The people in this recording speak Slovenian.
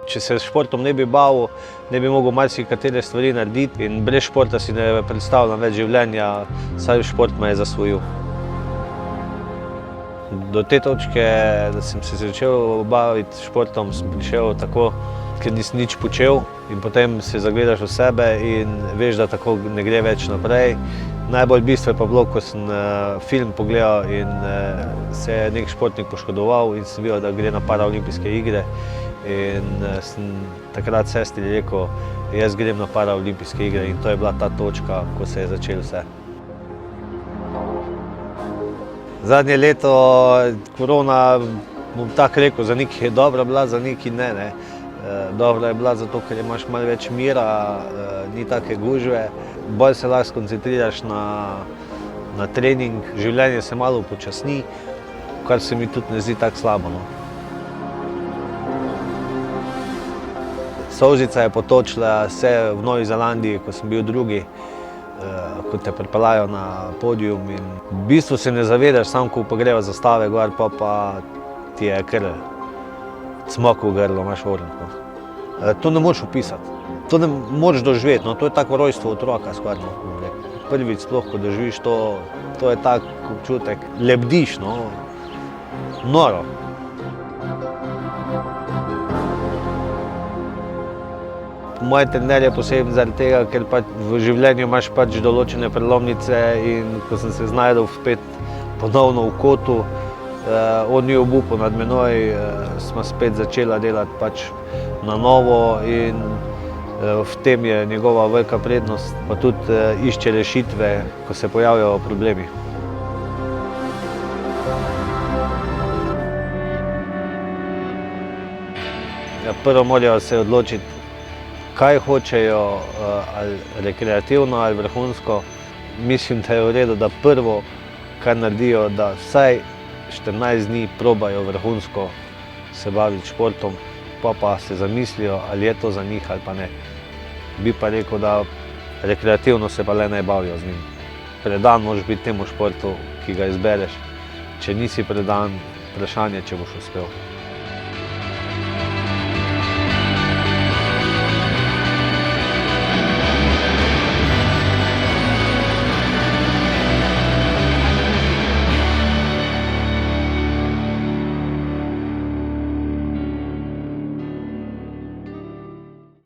Če se s športom ne bi bavil, ne bi mogel marsikatere stvari narediti in brez športa si ne predstavljam več življenja, saj šport me je zasvojil. Do te točke, da sem se začel baviti športom, sem prišel tako, ker nisem nič počel in potem se zagledaš v sebe in veš, da tako ne gre več naprej. Najbolj bistvo je pa bilo, ko sem film pogledal in se je nek športnik poškodoval in sem videl, da gre na paraolimpijske igre. In sem takrat sestri rekel, jaz grem na paraolimpijske igre in to je bila ta točka, ko se je začelo vse. Zadnje leto korona, bom tako rekel, za nekaj je dobra bila, za nekaj ne. Dobra je bila zato, ker imaš malo več mira, ni take gužve, bolj se lahko skoncentriraš na trening, življenje se malo upočasni, kar se mi tudi ne zdi tako slabo. Solzica je potočila se v Novi Zelandiji, ko sem bil drugi, ko te pripeljajo na podium in v bistvu se ne zavedaš, samo ko pogreva zastave gor, pa ti je kar cmok v grlu, imaš ornko. To ne moreš opisati, to ne moreš doživeti, to je tako rojstvo otroka skoraj. Prvič sploh, ko doživiš to, to je tak občutek, lebdiš, noro. Moj trener je poseben zaradi tega, ker v življenju imaš določene prelomnice in ko sem se znašel spet ponovno v kotu, on ni obupal nad menoj, smo spet začela delati na novo in v tem je njegova velika prednost, pa tudi išče rešitve, ko se pojavljajo problemi. Prvo morajo se odločiti, kaj hočejo, ali rekreativno ali vrhunsko. Mislim, da je v redu, da prvo, kar naredijo, da vsaj 14 dni probajo vrhunsko se baviti športom, pa se zamislijo, ali je to za njih ali pa ne. Bi pa rekel, da rekreativno se pa le ne bavijo z njim. Predan moraš biti temu športu, ki ga izbereš. Če nisi predan, vprašanje, če boš uspel.